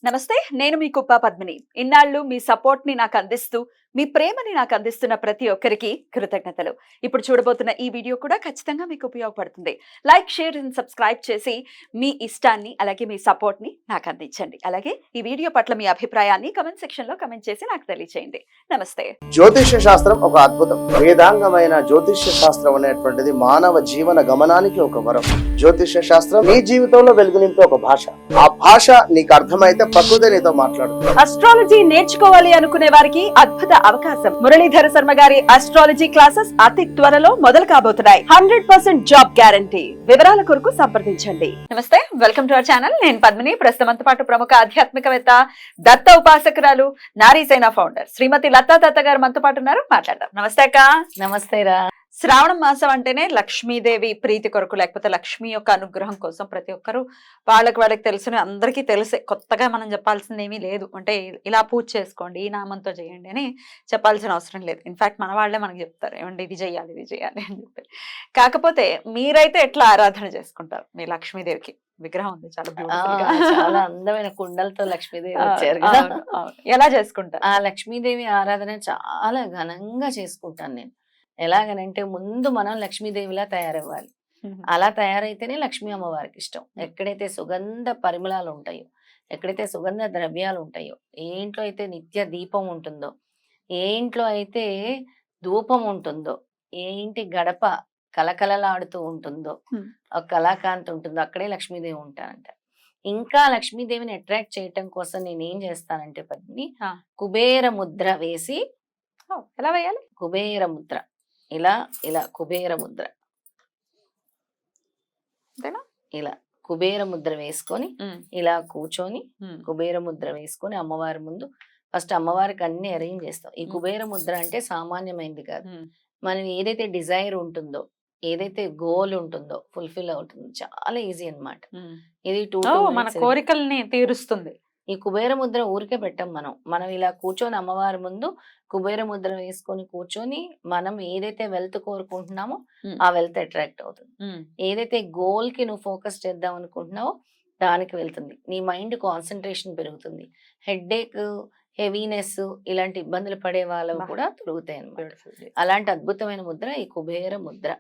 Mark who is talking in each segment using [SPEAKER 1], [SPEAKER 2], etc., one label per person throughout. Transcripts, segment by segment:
[SPEAKER 1] నమస్తే, నేను మీ కుప్ప పద్మిని. ఇన్నాళ్ళు మీ సపోర్ట్ ని నాకు అందిస్తూ, మీ ప్రేమని నాకు అందిస్తున్న ప్రతి ఒక్కరికి కృతజ్ఞతలు. ఇప్పుడు చూడబోతున్న ఈ వీడియో కూడా ఖచ్చితంగా మీకు ఉపయోగపడుతుంది. లైక్, షేర్ అండ్ సబ్స్క్రైబ్ చేసి మీ ఇష్టాన్ని అలాగే మీ సపోర్ట్ ని నాకు అందించండి. అలాగే ఈ వీడియో పట్ల మీ అభిప్రాయాన్ని కమెంట్ సెక్షన్ లో కమెంట్ చేసి నాకు తెలియజేయండి. నమస్తే.
[SPEAKER 2] జ్యోతిష్య శాస్త్రం ఒక అద్భుతం. వేదాంగమైన జ్యోతిష్య శాస్త్రం అనేటువంటిది మానవ జీవన గమనానికి ఒక వరం. జ్యోతిష్య శాస్త్రం నీ జీవితంలో వెలుగునింపే ఒక భాష. ఆ భాష నీకు అర్థమైతే ప్రకృతి నీతో మాట్లాడుతుంది.
[SPEAKER 1] అస్ట్రాలజీ నేర్చుకోవాలి అనుకునే వారికి అద్భుత అవకాశం. మురళీధర శర్మ గారి అస్ట్రాలజీ క్లాసెస్ అతి త్వరలో మొదలు కాబోతున్నాయి. 100% జాబ్ గ్యారంటీ. వివరాల కొరకు సంప్రదించండి. నమస్తే, వెల్కమ్ టు అవర్ ఛానల్. నేను పద్మిని. ప్రస్తుతంతో పాటు ప్రముఖ ఆధ్యాత్మికవేత్త, దత్త ఉపాసకురాలు, నారీసేన ఫౌండర్ శ్రీమతి లతా దత్త గారు మనతో పాటు ఉన్నారు. మాట్లాడదాం. నమస్తే అక్క.
[SPEAKER 3] నమస్తే రా.
[SPEAKER 1] శ్రావణ మాసం అంటేనే లక్ష్మీదేవి ప్రీతి కొరకు, లేకపోతే లక్ష్మి యొక్క అనుగ్రహం కోసం ప్రతి ఒక్కరు వాళ్ళకి తెలుసు, అందరికీ తెలిసే, కొత్తగా మనం చెప్పాల్సింది ఏమీ లేదు. అంటే ఇలా పూజ చేసుకోండి, ఈ నామంతో చేయండి అని చెప్పాల్సిన అవసరం లేదు. ఇన్ఫాక్ట్ మన వాళ్ళే మనకు చెప్తారు, ఏమంటే ఇది చేయాలి అని చెప్పి. కాకపోతే మీరైతే ఎట్లా ఆరాధన చేసుకుంటారు మీ లక్ష్మీదేవికి? విగ్రహం ఉంది,
[SPEAKER 3] చాలా అందమైన కుండలతో లక్ష్మీదేవి వచ్చారు కదా.
[SPEAKER 1] ఎలా చేసుకుంటారు?
[SPEAKER 3] ఆ లక్ష్మీదేవి ఆరాధన చాలా ఘనంగా చేసుకుంటాను నేను. ఎలాగనంటే ముందు మనం లక్ష్మీదేవిలా తయారవ్వాలి. అలా తయారైతేనే లక్ష్మీ అమ్మవారికి ఇష్టం. ఎక్కడైతే సుగంధ పరిమళాలు ఉంటాయో, ఎక్కడైతే సుగంధ ద్రవ్యాలు ఉంటాయో, ఏ ఇంట్లో అయితే నిత్య దీపం ఉంటుందో, ఏ ఇంట్లో అయితే ధూపం ఉంటుందో, ఏ ఇంటి గడప కలకలలాడుతూ ఉంటుందో, ఒక కళాకాంతి ఉంటుందో, అక్కడే లక్ష్మీదేవి ఉంటారంట. ఇంకా లక్ష్మీదేవిని అట్రాక్ట్ చేయటం కోసం నేను ఏం చేస్తానంటే పద్మిని, కుబేర ముద్ర వేసి.
[SPEAKER 1] ఎలా వేయాలి?
[SPEAKER 3] కుబేర ముద్ర, ఇలా ఇలా కుబేర ముద్ర, ఇలా కుబేర ముద్ర వేసుకొని ఇలా కూర్చొని కుబేర ముద్ర వేసుకొని అమ్మవారి ముందు ఫస్ట్ అమ్మవారికి అన్ని అరేంజ్ చేస్తాం. ఈ కుబేర ముద్ర అంటే సామాన్యమైంది కాదు. మనం ఏదైతే డిజైర్ ఉంటుందో, ఏదైతే గోల్ ఉంటుందో ఫుల్ఫిల్ అవుతుంది. చాలా ఈజీ అన్నమాట. ఇది
[SPEAKER 1] మన కోరికల్ని తీరుస్తుంది.
[SPEAKER 3] ఈ కుబేర ముద్ర ఊరికే పెట్టం. మనం ఇలా కూర్చొని అమ్మవారి ముందు కుబేర ముద్ర వేసుకొని కూర్చొని మనం ఏదైతే వెల్త్ కోరుకుంటున్నామో ఆ వెల్త్ అట్రాక్ట్ అవుతుంది. ఏదైతే గోల్ కి నువ్వు ఫోకస్ చేద్దాం అనుకుంటున్నావో దానికి వెళ్తుంది. నీ మైండ్ కాన్సన్ట్రేషన్ పెరుగుతుంది. హెడ్ఏక్, హెవీనెస్ ఇలాంటి ఇబ్బందులు పడే వాళ్ళవి కూడా తొలుగుతాయి అన్నమాట. అలాంటి అద్భుతమైన ముద్ర ఈ కుబేర ముద్ర.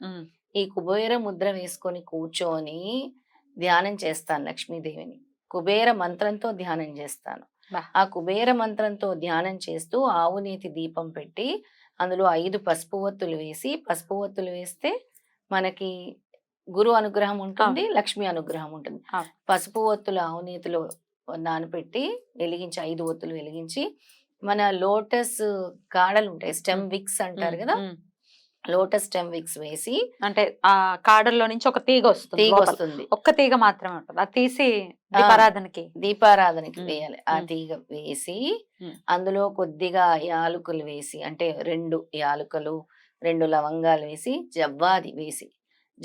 [SPEAKER 3] ఈ కుబేర ముద్ర వేసుకొని కూర్చొని ధ్యానం చేస్తాను లక్ష్మీదేవిని. కుబేర మంత్రంతో ధ్యానం చేస్తాను. ఆ కుబేర మంత్రంతో ధ్యానం చేస్తూ ఆవు నేతి దీపం పెట్టి అందులో 5 పసుపు ఒత్తులు వేసి, పసుపు ఒత్తులు వేస్తే మనకి గురు అనుగ్రహం ఉంటుంది, లక్ష్మి అనుగ్రహం ఉంటుంది. పసుపు ఒత్తులు ఆవు నేతిలో నానపెట్టి వెలిగించి 5 ఒత్తులు వెలిగించి, మన లోటస్ కాడలు ఉంటాయి, స్టెమ్ విక్స్ అంటారు కదా, లోటస్ స్టెమ్ విక్స్ వేసి,
[SPEAKER 1] అంటే ఆ కాడల్లో నుంచి ఒక తీగ వస్తుంది. ఒక్క తీగ మాత్రమే ఉంటుంది. అది తీసి దీపారాధనకి
[SPEAKER 3] వేయాలి. ఆ తీగ వేసి అందులో కొద్దిగా యాలకులు వేసి, అంటే 2 యాలకులు 2 లవంగాలు వేసి, జవ్వాది వేసి,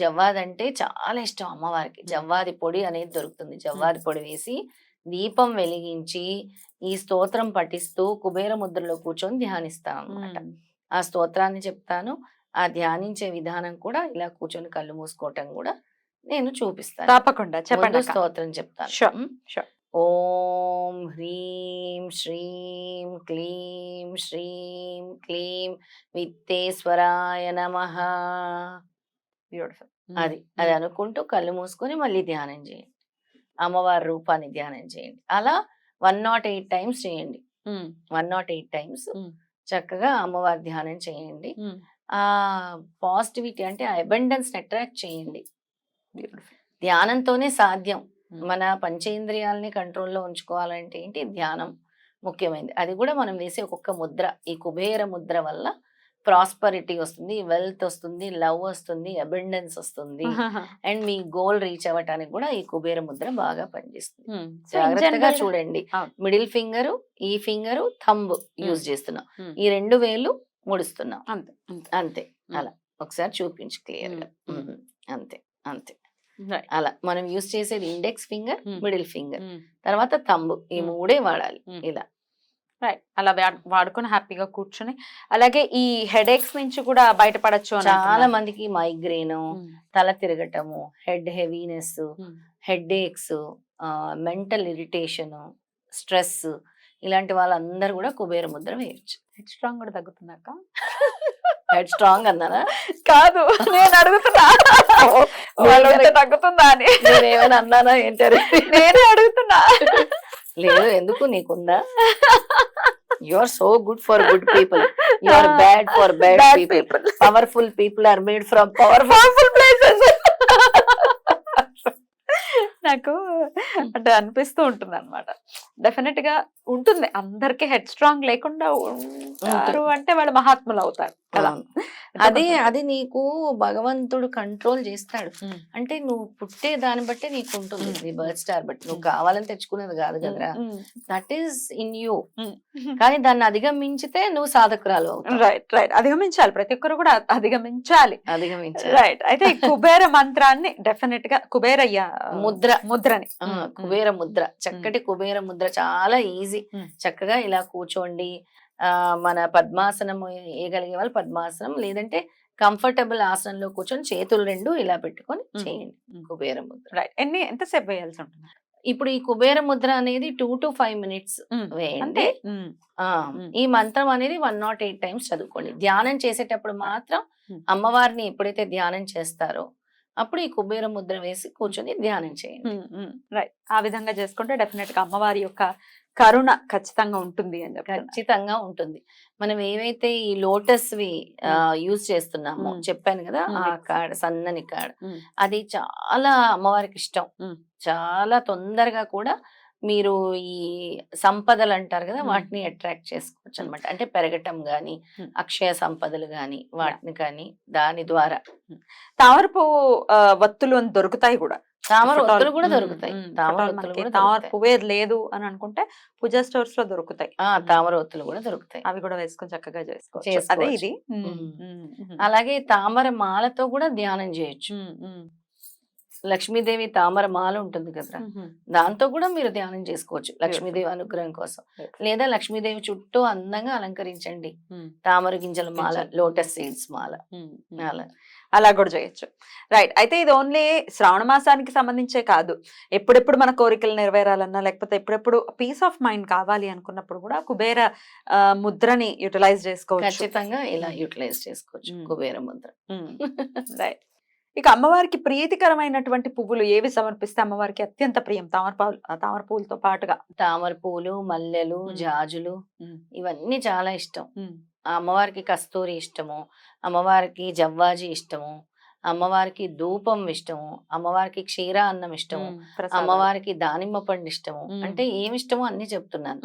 [SPEAKER 3] జవ్వాది అంటే చాలా ఇష్టం అమ్మవారికి. జవ్వాది పొడి అనేది దొరుకుతుంది. జవ్వాది పొడి వేసి దీపం వెలిగించి ఈ స్తోత్రం పఠిస్తూ కుబేర ముద్రలో కూర్చొని ధ్యానిస్తాను అన్నమాట. ఆ స్తోత్రాన్ని చెప్తాను. ఆ ధ్యానించే విధానం కూడా ఇలా కూర్చొని కళ్ళు మూసుకోవటం కూడా నేను చూపిస్తాను.
[SPEAKER 1] తప్పకుండా చెప్పండి.
[SPEAKER 3] స్తోత్రం చెప్తాను. ఓం హ్రీం శ్రీం క్లీం శ్రీం క్లీం విత్తేశ్వరాయ నమః. అది అనుకుంటూ కళ్ళు మూసుకొని మళ్ళీ ధ్యానం చేయండి. అమ్మవారి రూపాన్ని ధ్యానం చేయండి. అలా 108 టైమ్స్ చేయండి. 108 టైమ్స్ చక్కగా అమ్మవారి ధ్యానం చేయండి. ఆ పాజిటివిటీ అంటే ఆ అబండెన్స్ అట్రాక్ట్ చేయండి. ధ్యానంతోనే సాధ్యం. మన పంచేంద్రియాలని కంట్రోల్లో ఉంచుకోవాలంటే ఏంటి? ధ్యానం ముఖ్యమైనది. అది కూడా మనం వేసే ఒక్కొక్క ముద్ర, ఈ కుబేర ముద్ర వల్ల ప్రాస్పరిటీ వస్తుంది, వెల్త్ వస్తుంది, లవ్ వస్తుంది, అబండెన్స్ వస్తుంది. అండ్ మీ గోల్ రీచ్ అవ్వటానికి కూడా ఈ కుబేర ముద్ర బాగా పనిచేస్తుంది. జాగ్రత్తగా చూడండి. మిడిల్ ఫింగర్, ఈ ఫింగర్, థంబ్ యూజ్ చేస్తున్నాం. ఈ 2 వేలు ముడుస్తున్నాం. అంతే. అలా ఒకసారి చూపించు క్లియర్ గా. అంతే అంతే. అలా మనం యూజ్ చేసేది ఇండెక్స్ ఫింగర్, మిడిల్ ఫింగర్, తర్వాత థంబ్. ఈ 3 వాడాలి. ఇలా
[SPEAKER 1] అలా వాడుకొని హ్యాపీగా కూర్చొని, అలాగే ఈ హెడేక్స్ నుంచి కూడా బయటపడచ్చు.
[SPEAKER 3] చాలా మందికి మైగ్రేన్, తల తిరగటము, head heaviness, head aches, mental irritation, stress ఇలాంటి వాళ్ళందరూ కూడా కుబేర ముద్ర వేయొచ్చు.
[SPEAKER 1] హెడ్ స్ట్రాంగ్ కూడా తగ్గుతున్నాక
[SPEAKER 3] హెడ్ స్ట్రాంగ్ అన్నారా?
[SPEAKER 1] కాదు, నేను అడుగుతున్నా వాళ్ళు ఉంటే తగ్గుతుందా అని.
[SPEAKER 3] నేనేమైనా అన్నానా ఏంటారు?
[SPEAKER 1] నేనే అడుగుతున్నా.
[SPEAKER 3] లేదు, ఎందుకు, నీకుందా? You are so good for good people, you are bad for bad people. Powerful people are made from powerful places.
[SPEAKER 1] నాకు అంటే అనిపిస్తూ ఉంటుంది అనమాట. డెఫినెట్ గా ఉంటుంది, అందరికి హెడ్ స్ట్రాంగ్ లేకుండా ఉంటారు అంటే వాళ్ళు మహాత్ములు అవుతారు కదా.
[SPEAKER 3] అది నీకు భగవంతుడు కంట్రోల్ చేస్తాడు. అంటే నువ్వు పుట్టే దాన్ని బట్టే నీకు ఉంటుంది, నీ బర్త్ స్టార్ బట్టి. నువ్వు కావాలని తెచ్చుకునేది కాదు కదరా, దట్ ఈస్ ఇన్ యూ. కానీ దాన్ని అధిగమించితే నువ్వు సాధకురాలు అవుతావు.
[SPEAKER 1] రైట్ రైట్, అధిగమించాలి, ప్రతి ఒక్కరు కూడా అధిగమించాలి. రైట్. అయితే ఈ కుబేర మంత్రాన్ని డెఫినెట్ గా కుబేరయ్య ముద్రని
[SPEAKER 3] కుబేర ముద్ర, చక్కటి కుబేర ముద్ర చాలా ఈజీ. చక్కగా ఇలా కూర్చోండి. మన పద్మాసనం వేయగలిగే వాళ్ళు పద్మాసనం, లేదంటే కంఫర్టబుల్ ఆసనంలో కూర్చొని చేతులు రెండు ఇలా పెట్టుకొని చేయండి కుబేర ముద్ర.
[SPEAKER 1] రైట్. ఎంతసేపు వేయాల్సి ఉంటుంది?
[SPEAKER 3] ఇప్పుడు ఈ కుబేర ముద్ర అనేది 2 to 5 minutes వేయండి. ఈ మంత్రం అనేది 108 times చదువుకోండి. ధ్యానం చేసేటప్పుడు మాత్రం అమ్మవారిని ఎప్పుడైతే ధ్యానం చేస్తారో అప్పుడు ఈ కుబేర ముద్ర వేసి కూర్చొని ధ్యానం చేయండి.
[SPEAKER 1] రైట్. ఆ విధంగా చేసుకుంటే డెఫినెట్ గా అమ్మవారి యొక్క కరుణ ఖచ్చితంగా ఉంటుంది అని చెప్పి.
[SPEAKER 3] ఖచ్చితంగా ఉంటుంది. మనం ఏవైతే ఈ లోటస్ వి యూజ్ చేస్తున్నామో చెప్పాను కదా, ఆ కాడ, సన్నని కాడ, అది చాలా అమ్మవారికి ఇష్టం. చాలా తొందరగా కూడా మీరు ఈ సంపదలు అంటారు కదా, వాటిని అట్రాక్ట్ చేసుకోవచ్చు అనమాట. అంటే పెరగటం గాని, అక్షయ సంపదలు గాని, వాటిని కానీ దాని ద్వారా.
[SPEAKER 1] తామరపు వత్తులు అని దొరుకుతాయి కూడా,
[SPEAKER 3] తామర ఒత్తులు కూడా దొరుకుతాయి.
[SPEAKER 1] తామర పువ్వే లేదు అని అనుకుంటే పూజా స్టోర్స్ లో దొరుకుతాయి,
[SPEAKER 3] తామర ఒత్తులు కూడా దొరుకుతాయి.
[SPEAKER 1] అవి కూడా వేసుకొని చక్కగా చేసుకోవచ్చు. అదే ఇది.
[SPEAKER 3] అలాగే తామర మాలతో కూడా ధ్యానం చేయొచ్చు. లక్ష్మీదేవి తామర మాల ఉంటుంది కదా, దాంతో కూడా మీరు ధ్యానం చేసుకోవచ్చు లక్ష్మీదేవి అనుగ్రహం కోసం. లేదా లక్ష్మీదేవి చుట్టూ అందంగా అలంకరించండి తామర గింజల మాల, లోటస్ సీడ్స్ మాల,
[SPEAKER 1] అలా కూడా చేయొచ్చు. రైట్. అయితే ఇది ఓన్లీ శ్రావణ మాసానికి సంబంధించే కాదు, ఎప్పుడెప్పుడు మన కోరికలు నెరవేరాలన్నా, లేకపోతే ఎప్పుడెప్పుడు పీస్ ఆఫ్ మైండ్ కావాలి అనుకున్నప్పుడు కూడా కుబేర ముద్రని యూటిలైజ్ చేసుకోవచ్చు.
[SPEAKER 3] ఖచ్చితంగా ఇలా యూటిలైజ్ చేసుకోవచ్చు కుబేర ముద్ర.
[SPEAKER 1] రైట్. ఇక అమ్మవారికి ప్రీతికరమైనటువంటి పువ్వులు ఏవి సమర్పిస్తే అమ్మవారికి అత్యంత ప్రియం? తామర పువ్వులతో పాటుగా
[SPEAKER 3] తామర పూలు, మల్లెలు, జాజులు ఇవన్నీ చాలా ఇష్టం. అమ్మవారికి కస్తూరి ఇష్టము, అమ్మవారికి జవ్వాజి ఇష్టము, అమ్మవారికి ధూపం ఇష్టము, అమ్మవారికి క్షీర అన్నం ఇష్టము, అమ్మవారికి దానిమ్మ పండు ఇష్టము. అంటే ఏమి ఇష్టమో అన్ని చెప్తున్నాను.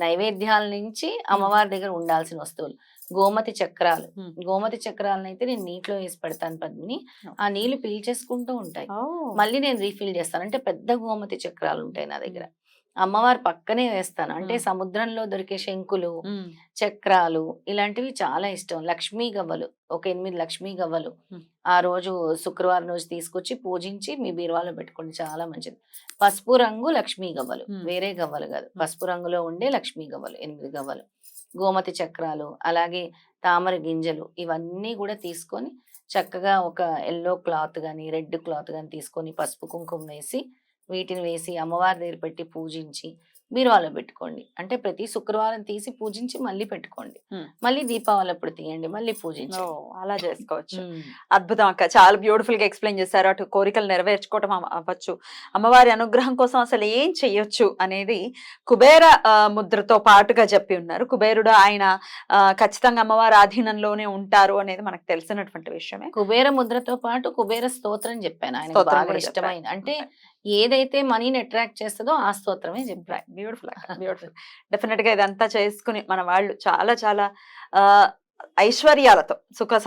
[SPEAKER 3] నైవేద్యాల నుంచి అమ్మవారి దగ్గర ఉండాల్సిన వస్తువులు. గోమతి చక్రాలు, గోమతి చక్రాలను అయితే నేను నీటిలో వేసి పెడతాను పద్మిని. ఆ నీళ్లు పీల్చేసుకుంటూ ఉంటాయి, మళ్ళీ నేను రీఫిల్ చేస్తాను. అంటే పెద్ద గోమతి చక్రాలు ఉంటాయి నా దగ్గర, అమ్మవారి పక్కనే వేస్తాను. అంటే సముద్రంలో దొరికే శంకులు, చక్రాలు ఇలాంటివి చాలా ఇష్టం. లక్ష్మీ గవ్వలు, ఒక 8 లక్ష్మీ గవ్వలు ఆ రోజు శుక్రవారం రోజు తీసుకొచ్చి పూజించి మీ బీరువాలో పెట్టుకోండి, చాలా మంచిది. పసుపు రంగు లక్ష్మీ గవ్వలు, వేరే గవ్వలు కాదు, పసుపు రంగులో ఉండే లక్ష్మీ గవ్వలు 8 గవ్వలు. గోమతి చక్రాలు, అలాగే తామర గింజలు, ఇవన్నీ కూడా తీసుకొని చక్కగా ఒక ఎల్లో క్లాత్ కానీ రెడ్ క్లాత్ కానీ తీసుకొని పసుపు కుంకుమ వేసి వీటిని వేసి అమ్మవారి దగ్గర పెట్టి పూజించి బీరువాలో పెట్టుకోండి. అంటే ప్రతి శుక్రవారం తీసి పూజించి మళ్ళీ పెట్టుకోండి, మళ్ళీ దీపావళి అప్పుడు తీయండి, మళ్ళీ పూజించి.
[SPEAKER 1] అలా చేసుకోవచ్చు. అద్భుతం అక్క, చాలా బ్యూటిఫుల్ గా ఎక్స్ప్లెయిన్ చేశారు. అటు కోరికలు నెరవేర్చుకోవటం అవ్వచ్చు, అమ్మవారి అనుగ్రహం కోసం అసలు ఏం చెయ్యొచ్చు అనేది కుబేర ముద్రతో పాటుగా చెప్పి ఉన్నారు. కుబేరుడు ఆయన ఖచ్చితంగా అమ్మవారి ఆధీనంలోనే ఉంటారు అనేది మనకు తెలిసినటువంటి విషయమే.
[SPEAKER 3] కుబేర ముద్రతో పాటు కుబేర స్తోత్రం చెప్పాను, ఆయన బాగా ఇష్టమైన. అంటే ఏదైతే మనీని అట్రాక్ట్ చేస్తుందో ఆ స్తోత్రమే చెప్పారు.
[SPEAKER 1] Beautiful beautiful. డెఫినెట్ గా ఇదంతా చేసుకుని మన వాళ్ళు చాలా చాలా ఐశ్వర్యాలతో, సుఖ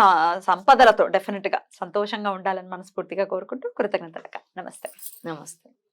[SPEAKER 1] సంపదలతో డెఫినెట్ గా సంతోషంగా ఉండాలని మనస్ఫూర్తిగా కోరుకుంటూ కృతజ్ఞతలు. నమస్తే.
[SPEAKER 3] నమస్తే.